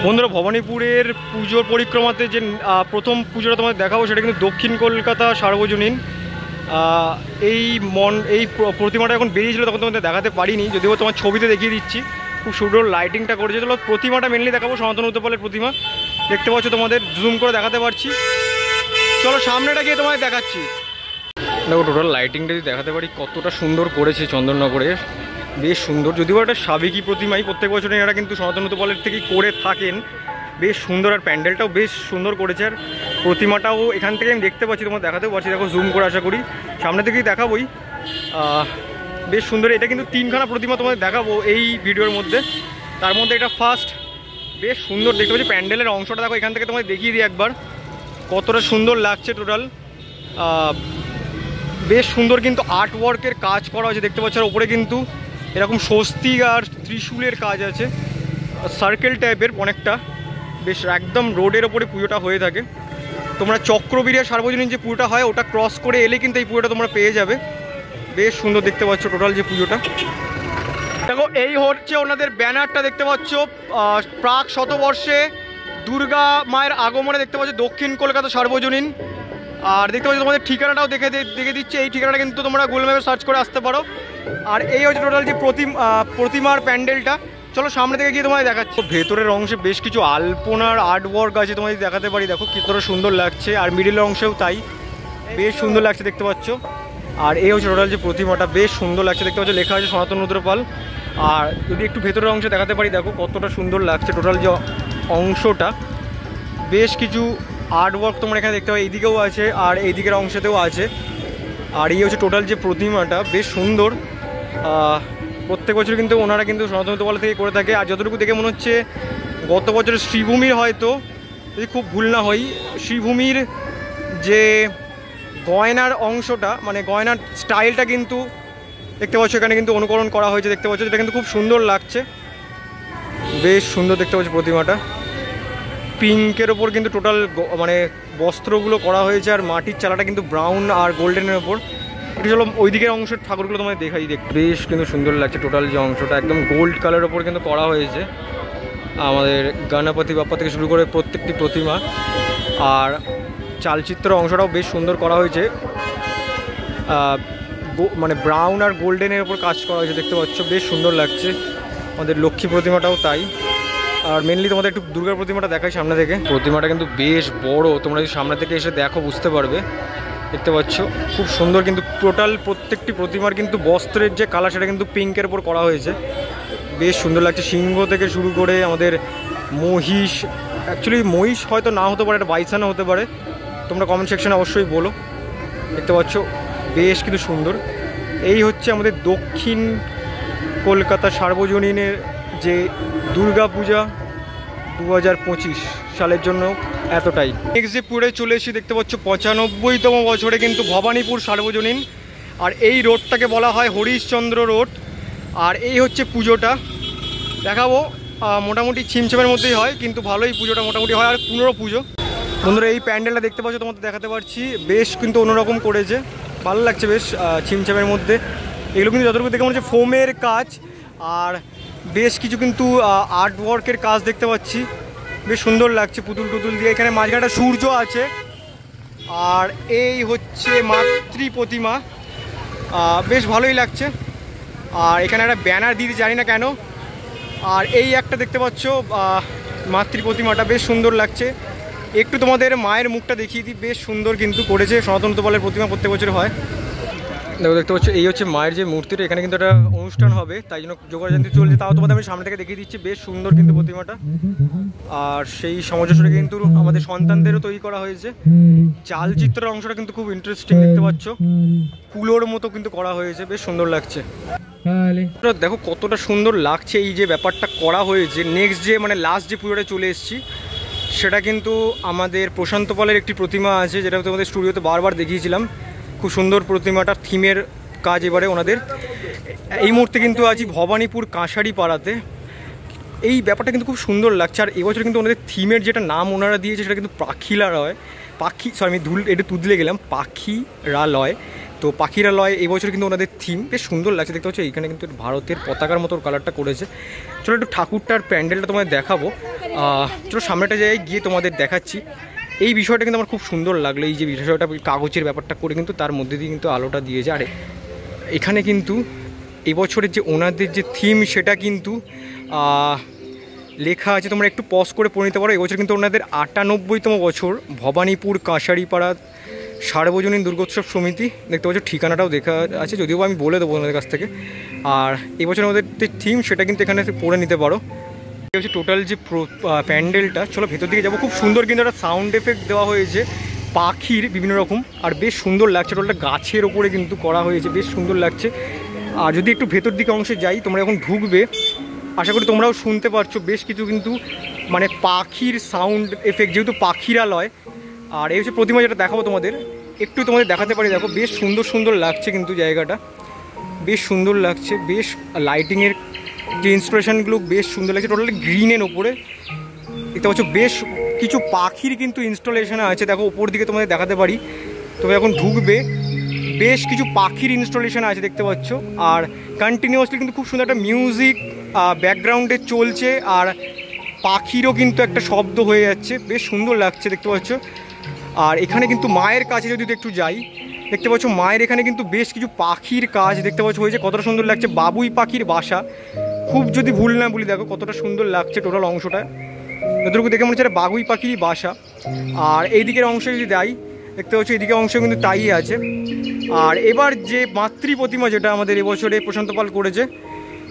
বন্ধুরা, ভবানীপুরের পুজোর পরিক্রমাতে যে প্রথম পুজোটা তোমাদের দেখাবো সেটা কিন্তু দক্ষিণ কলকাতা সার্বজনীন। এই প্রতিমাটা যখন বেরিয়েছিল তখন তোমাদের দেখাতে পারিনি, যদিও তোমার ছবিতে দেখিয়ে দিচ্ছি। খুব সুন্দর লাইটিংটা করেছে। চলো প্রতিমাটা মেনলি দেখাবো, সনাতন উত্তরপালের প্রতিমা দেখতে পাচ্ছ, তোমাদের জুম করে দেখাতে পারছি। চলো সামনেটা গিয়ে তোমাদের দেখাচ্ছি। দেখো টোটাল লাইটিংটা যদি দেখাতে পারি কতটা সুন্দর করেছে চন্দননগরে, বেশ সুন্দর। যদিও একটা সাবেকি প্রতিমাই, প্রত্যেক বছর এরা কিন্তু সনাতন উত্তরপালের থেকেই করে থাকেন। বেশ সুন্দর, আর প্যান্ডেলটাও বেশ সুন্দর করেছে। আর প্রতিমাটাও এখান থেকে আমি দেখতে পাচ্ছি, তোমার দেখাতেও পারছি। দেখো জুম করে আশা করি সামনে থেকেই দেখাবোই। বেশ সুন্দর। এটা কিন্তু 3খানা প্রতিমা তোমাদের দেখাবো এই ভিডিওর মধ্যে, তার মধ্যে এটা ফার্স্ট। বেশ সুন্দর দেখতে পাচ্ছি। প্যান্ডেলের অংশটা দেখো, এখান থেকে তোমাদের দেখিয়ে দিই একবার কতটা সুন্দর লাগছে। টোটাল বেশ সুন্দর কিন্তু আর্ট ওয়ার্কের কাজ করা হয়েছে দেখতে পাচ্ছ। আর ওপরে কিন্তু এরকম স্বস্তিক আর ত্রিশূলের কাজ আছে, সার্কেল টাইপের অনেকটা। বেশ একদম রোডের ওপরে পুজোটা হয়ে থাকে। তোমরা চক্রবীরের সার্বজনীন যে পুজোটা হয় ওটা ক্রস করে এলে কিন্তু এই পুজোটা তোমরা পেয়ে যাবে। বেশ সুন্দর দেখতে পাচ্ছ টোটাল যে পুজোটা। দেখো এই হচ্ছে ওনাদের ব্যানারটা দেখতে পাচ্ছ, প্রাক শতবর্ষে দুর্গা মায়ের আগমনে দেখতে পাচ্ছ দক্ষিণ কলকাতা সার্বজনীন। আর দেখতে পাচ্ছ তোমাদের ঠিকানাটাও দেখে দিচ্ছে। এই ঠিকানাটা কিন্তু তোমরা গুগল ম্যাপে সার্চ করে আসতে পারো। আর এই হচ্ছে টোটাল যে প্রতিমার প্যান্ডেলটা। চলো সামনে থেকে গিয়ে তোমাদের দেখাচ্ছি। ভেতরের অংশে বেশ কিছু আলপনার আর্ট ওয়ার্ক আছে, তোমাদের দেখাতে পারি। দেখো কতটা সুন্দর লাগছে। আর মিডিলের অংশেও তাই, বেশ সুন্দর লাগছে দেখতে পাচ্ছ। আর এই হচ্ছে টোটাল যে প্রতিমাটা, বেশ সুন্দর লাগছে দেখতে পাচ্ছ। লেখা আছে সনাতন উত্তরপাল। আর যদি একটু ভেতরের অংশে দেখাতে পারি, দেখো কতটা সুন্দর লাগছে টোটাল যে অংশটা। বেশ কিছু আর্ট ওয়ার্ক তোমরা এখানে দেখতে পাবে, এইদিকেও আছে আর এই দিকের অংশতেও আছে। আর এই হচ্ছে টোটাল যে প্রতিমাটা, বেশ সুন্দর। প্রত্যেক বছর কিন্তু ওনারা কিন্তু সনাতন উত্তরপাল থেকে করে থাকে। আর যতটুকু দেখে মনে হচ্ছে গত বছরের শ্রীভূমির, হয়তো যদি খুব ভুল না হয়, শ্রীভূমির যে গয়নার অংশটা, মানে গয়নার স্টাইলটা কিন্তু দেখতে পাচ্ছ এখানে কিন্তু অনুকরণ করা হয়েছে দেখতে পাচ্ছ। এটা কিন্তু খুব সুন্দর লাগছে, বেশ সুন্দর দেখতে পাচ্ছ প্রতিমাটা। পিঙ্কের ওপর কিন্তু টোটাল মানে বস্ত্রগুলো করা হয়েছে। আর মাটির চালাটা কিন্তু ব্রাউন আর গোল্ডেনের ওপর। এটা চলো ওই দিকের অংশের ঠাকুরগুলো তোমায় দেখাই। বেশ কিন্তু সুন্দর লাগছে টোটাল যে অংশটা, একদম গোল্ড কালারের ওপর কিন্তু করা হয়েছে। আমাদের গণপতি বাপ্পা থেকে শুরু করে প্রত্যেকটি প্রতিমা। আর চালচিত্র অংশটাও বেশ সুন্দর করা হয়েছে, মানে ব্রাউন আর গোল্ডেনের ওপর কাজ করা হয়েছে দেখতে পাচ্ছ, বেশ সুন্দর লাগছে। আমাদের লক্ষ্মী প্রতিমাটাও তাই। আর মেনলি তোমাদের একটু দুর্গা প্রতিমাটা দেখাই সামনে থেকে। প্রতিমাটা কিন্তু বেশ বড়, তোমরা যদি সামনে থেকে এসে দেখো বুঝতে পারবে। দেখতে পাচ্ছ খুব সুন্দর, কিন্তু টোটাল প্রত্যেকটি প্রতিমার কিন্তু বস্ত্রের যে কালার সেটা কিন্তু পিঙ্কের ওপর করা হয়েছে, বেশ সুন্দর লাগছে। সিংহ থেকে শুরু করে আমাদের মহিষ, অ্যাকচুয়ালি মহিষ হয়তো না হতে পারে, এটা বাইসানও হতে পারে, তোমরা কমেন্ট সেকশনে অবশ্যই বলো। দেখতে পাচ্ছ বেশ কিন্তু সুন্দর। এই হচ্ছে আমাদের দক্ষিণ কলকাতা সার্বজনীনের যে দুর্গা পূজা 2025 সালের জন্য এতটাই। নেক্সট যে পুরে চলে এসেছি দেখতে পাচ্ছ 95তম বছরে কিন্তু ভবানীপুর সার্বজনীন। আর এই রোডটাকে বলা হয় হরিশচন্দ্র রোড। আর এই হচ্ছে পুজোটা দেখাবো, মোটামুটি ছিমছামের মধ্যেই হয় কিন্তু ভালোই পুজোটা মোটামুটি হয়। আর 15 পুজো। বন্ধুরা এই প্যান্ডেলটা দেখতে পাচ্ছ, তোমাদের দেখাতে পারছি, বেশ কিন্তু অন্যরকম করেছে, ভালো লাগছে বেশ ছিমছামের মধ্যে। এগুলো কিন্তু যতটুকু দেখে মনে হচ্ছে ফোমের কাজ। আর বেশ কিছু কিন্তু আর্ট ওয়ার্কের কাজ দেখতে পাচ্ছি, বেশ সুন্দর লাগছে পুতুল টুতুল দিয়ে। এখানে মাঝখানে একটা সূর্য আছে। আর এই হচ্ছে মাতৃ প্রতিমা, বেশ ভালোই লাগছে। আর এখানে একটা ব্যানার দিতে জানি না কেন, আর এই একটা দেখতে পাচ্ছ মাতৃ প্রতিমাটা বেশ সুন্দর লাগছে। একটু তোমাদের মায়ের মুখটা দেখিয়ে দিই, বেশ সুন্দর কিন্তু করেছে। সনাতন তোপালের প্রতিমা প্রত্যেক বছর হয়। দেখো দেখতে পাচ্ছ এই হচ্ছে মায়ের যে মূর্তিটা, এখানে কিন্তু একটা অনুষ্ঠান হবে তাই জন্য যোগাযোগ চলছে। তাও তোমাদের আমি সামনে থেকে দেখিয়ে দিচ্ছি, বেশ সুন্দর কিন্তু প্রতিমাটা। আর সেই সামঞ্জস্যটা কিন্তু আমাদের সন্তানদেরও তৈরি করা হয়েছে। চালচিত্রের অংশটা কিন্তু খুব ইন্টারেস্টিং দেখতে পাচ্ছ, কুলোর মতো কিন্তু করা হয়েছে, বেশ সুন্দর লাগছে। দেখো কতটা সুন্দর লাগছে এই যে ব্যাপারটা করা হয়েছে। নেক্সট যে মানে লাস্ট যে পুজোটা চলে এসেছি সেটা কিন্তু আমাদের প্রশান্ত পালের একটি প্রতিমা আছে, যেটা তোমাদের স্টুডিওতে বারবার দেখিয়েছিলাম। খুব সুন্দর প্রতিমাটার থিমের কাজ এবারে ওনাদের। এই মুহূর্তে কিন্তু আছি ভবানীপুর কাঁসারি পাড়াতে। এই ব্যাপারটা কিন্তু খুব সুন্দর লাগছে। আর এবছর কিন্তু ওনাদের থিমের যেটা নাম ওনারা দিয়েছে সেটা কিন্তু পাখিরালয়, আমি একটু তুদলে গেলাম, পাখিরালয়। তো পাখিরালয় এবছর কিন্তু ওনাদের থিম বেশ সুন্দর লাগছে দেখতে পাচ্ছ। এইখানে কিন্তু ভারতের পতাকার মতো কালারটা করেছে। চলো একটু ঠাকুরটার প্যান্ডেলটা তোমাদের দেখাবো। চলো সামনেটা জায়গায় গিয়ে তোমাদের দেখাচ্ছি। এই বিষয়টা কিন্তু আমার খুব সুন্দর লাগলো, এই যে বিষয়টা কাগজের ব্যাপারটা করে কিন্তু তার মধ্যে দিয়ে কিন্তু আলোটা দিয়েছে। আর এখানে কিন্তু এবছরের যে ওনাদের যে থিম সেটা কিন্তু লেখা আছে, তোমরা একটু পজ করে পড়ে নিতে পারো। এবছর কিন্তু ওনাদের ৯৮তম বছর ভবানীপুর কাঁসারিপাড়া সার্বজনীন দুর্গোৎসব সমিতি দেখতে পাচ্ছ। ঠিকানাটাও দেখা আছে, যদিও আমি বলে দেবো ওনাদের কাছ থেকে। আর এবছর ওদের যে থিম সেটা কিন্তু এখানে পড়ে নিতে পারো। এই হচ্ছে টোটাল যে প্যান্ডেলটা। চলো ভেতর দিকে যাবো। খুব সুন্দর কিন্তু একটা সাউন্ড এফেক্ট দেওয়া হয়েছে পাখির বিভিন্ন রকম, আর বেশ সুন্দর লাগছে। টোটালটা গাছের ওপরে কিন্তু করা হয়েছে, বেশ সুন্দর লাগছে। আর যদি একটু ভেতর দিকে অংশে যাই, তোমরা এখন ঢুকবে, আশা করি তোমরাও শুনতে পারছো বেশ কিছু কিন্তু মানে পাখির সাউন্ড এফেক্ট, যেহেতু পাখিরালয়। আর এই হচ্ছে প্রতিমা, যেটা দেখাবো তোমাদের, একটু তোমাদের দেখাতে পারি। দেখো বেশ সুন্দর সুন্দর লাগছে কিন্তু জায়গাটা, বেশ সুন্দর লাগছে। বেশ লাইটিংয়ের যে ইনস্টলেশনগুলো বেশ সুন্দর লাগছে। টোটালি গ্রিনের ওপরে দেখতে পাচ্ছ বেশ কিছু পাখির কিন্তু ইনস্টলেশন আছে। দেখো ওপর দিকে তোমাদের দেখাতে পারি, তবে এখন ঢুকবে, বেশ কিছু পাখির ইনস্টলেশন আছে দেখতে পাচ্ছ। আর কন্টিনিউয়াসলি কিন্তু খুব সুন্দর একটা মিউজিক ব্যাকগ্রাউন্ডে চলছে, আর পাখিরও কিন্তু একটা শব্দ হয়ে যাচ্ছে, বেশ সুন্দর লাগছে দেখতে পাচ্ছ। আর এখানে কিন্তু মায়ের কাছে যদি একটু যাই, দেখতে পাচ্ছ মায়ের এখানে কিন্তু বেশ কিছু পাখির কাজ দেখতে পাচ্ছ হয়েছে, কতটা সুন্দর লাগছে। বাবুই পাখির বাসা, খুব যদি ভুল না বলি, দেখো কতটা সুন্দর লাগছে টোটাল অংশটা। যতটুকু দেখে মনে হচ্ছে এটা বাবুই পাখিরই বাসা। আর এই দিকের অংশে যদি যাই, দেখতে পাচ্ছ এইদিকে অংশ কিন্তু তাই আছে। আর এবার যে মাতৃ প্রতিমা যেটা আমাদের এবছরে প্রশান্ত পাল করেছে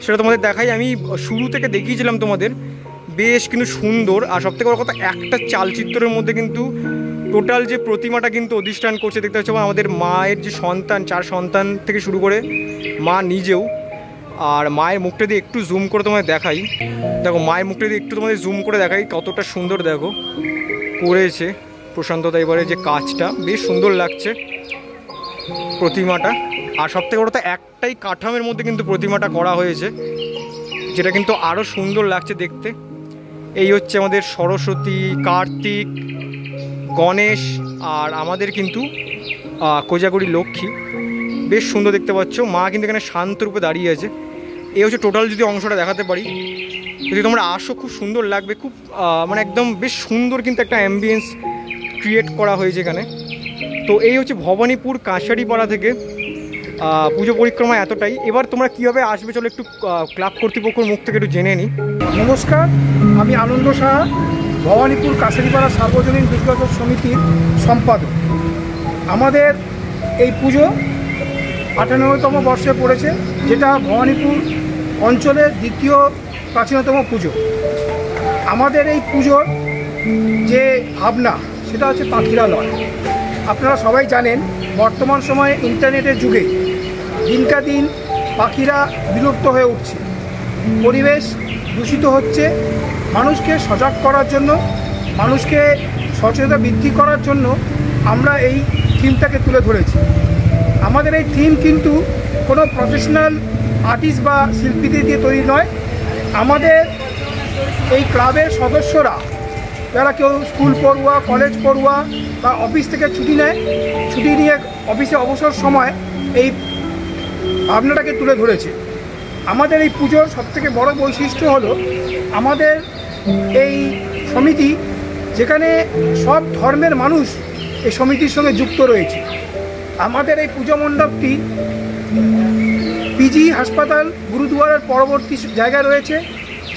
সেটা তোমাদের দেখাই। আমি শুরু থেকে দেখিয়েছিলাম তোমাদের, বেশ কিন্তু সুন্দর। আর সবথেকে বড় কথা, একটা চালচিত্রের মধ্যে কিন্তু টোটাল যে প্রতিমাটা কিন্তু অধিষ্ঠান করছে দেখতে পাচ্ছ। আমাদের মায়ের যে সন্তান, 4 সন্তান থেকে শুরু করে মা নিজেও। আর মায়ের মুখটা দিয়ে একটু জুম করে তোমাদের দেখাই। দেখো মায়ের মুখটা দিয়ে একটু তোমাদের জুম করে দেখাই, কতটা সুন্দর দেখো করেছে প্রশান্ত দা। এবারে যে কাজটা বেশ সুন্দর লাগছে প্রতিমাটা। আর সবথেকে বড় কথা, একটাই কাঠামের মধ্যে কিন্তু প্রতিমাটা করা হয়েছে, যেটা কিন্তু আরও সুন্দর লাগছে দেখতে। এই হচ্ছে আমাদের সরস্বতী, কার্তিক, গণেশ, আর আমাদের কিন্তু কোজাগরি লক্ষ্মী, বেশ সুন্দর দেখতে পাচ্ছ। মা কিন্তু এখানে শান্ত রূপে দাঁড়িয়ে আছে। এই হচ্ছে টোটাল যদি অংশটা দেখাতে পারি, যদি তোমরা আসো খুব সুন্দর লাগবে। খুব মানে একদম বেশ সুন্দর কিন্তু একটা অ্যাম্বিয়েন্স ক্রিয়েট করা হয়েছে এখানে। তো এই হচ্ছে ভবানীপুর কাঁসারিপাড়া থেকে পুজো পরিক্রমা এতটাই। এবার তোমরা কীভাবে আসবে চলো একটু ক্লাব কর্তৃপক্ষের মুখ থেকে একটু জেনে নিই। নমস্কার, আমি আনন্দ সাহা, ভবানীপুর কাঁসারিপাড়া সার্বজনীন দুর্গোৎসব সমিতির সম্পাদক। আমাদের এই পুজো ৯৮তম বর্ষে পড়েছে, যেটা ভবানীপুর অঞ্চলের দ্বিতীয় প্রাচীনতম পুজো। আমাদের এই পুজোর যে ভাবনা সেটা হচ্ছে পাখিরালয়। আপনারা সবাই জানেন, বর্তমান সময়ে ইন্টারনেটের যুগে দিনকা দিন পাখিরা বিলুপ্ত হয়ে উঠছে, পরিবেশ দূষিত হচ্ছে। মানুষকে সজাগ করার জন্য, মানুষকে সচেতনতা বৃদ্ধি করার জন্য আমরা এই থিমটাকে তুলে ধরেছি। আমাদের এই থিম কিন্তু কোনো প্রফেশনাল আর্টিস্ট বা শিল্পীদের দিয়ে তৈরি নয়। আমাদের এই ক্লাবের সদস্যরা, যারা কেউ স্কুল পড়ুয়া, কলেজ পড়ুয়া বা অফিস থেকে ছুটি নেয়, ছুটি নিয়ে অফিসে অবসর সময় এই ভাবনাটাকে তুলে ধরেছে। আমাদের এই পুজোর সবথেকে বড় বৈশিষ্ট্য হলো আমাদের এই সমিতি, যেখানে সব ধর্মের মানুষ এই সমিতির সঙ্গে যুক্ত রয়েছে। আমাদের এই পুজো মণ্ডপটি পিজি হাসপাতাল গুরুদুয়ারার পরবর্তী জায়গায় রয়েছে।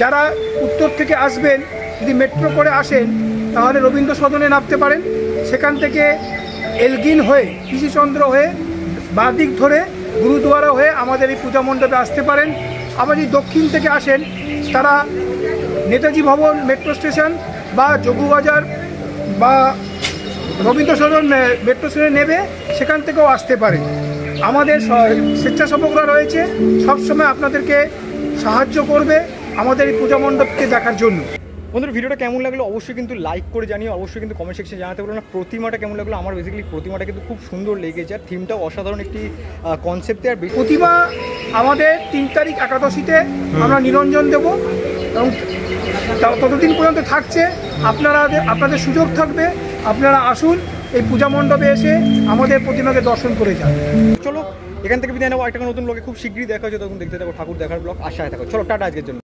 যারা উত্তর থেকে আসবেন, যদি মেট্রো করে আসেন তাহলে রবীন্দ্র সদনে নামতে পারেন। সেখান থেকে এলগিন হয়ে, কৃষিচন্দ্র হয়ে, বাঁদিক ধরে গুরুদুয়ারা হয়ে আমাদের এই পূজা মণ্ডপে আসতে পারেন। আবার যদি দক্ষিণ থেকে আসেন তারা নেতাজি ভবন মেট্রো স্টেশন বা যোগুবাজার বা রবীন্দ্র সদন মেট্রো স্টেশনে নেবে, সেখান থেকেও আসতে পারে। আমাদের স্বেচ্ছাসেবকরা রয়েছে, সবসময় আপনাদেরকে সাহায্য করবে আমাদের এই পূজা মণ্ডপকে দেখার জন্য। বন্ধুরা, ভিডিওটা কেমন লাগলো অবশ্যই কিন্তু লাইক করে জানিও, অবশ্যই কিন্তু কমেন্ট সেকশনে জানাতে পারো না। প্রতিমাটা কেমন লাগলো? আমার বেসিক্যালি প্রতিমাটা কিন্তু খুব সুন্দর লেগেছে, আর থিমটাও অসাধারণ একটি কনসেপ্টে। আর প্রতিমা আমাদের 3 তারিখ একাদশীতে আমরা নিরঞ্জন দেব এবং ততদিন পর্যন্ত থাকছে। আপনাদের সুযোগ থাকবে, আপনারা আসুন এই পূজা মণ্ডপে এসে আমাদের প্রতিমাকে দর্শন করে যান। চলো এখান থেকে বিদায় নেবো, একটা নতুন ব্লগে খুব শীঘ্রই দেখা হচ্ছে, তখন দেখতে থাকো ঠাকুর দেখার ব্লগ, আশায় থাকো। চলো টাটা আজকের জন্য।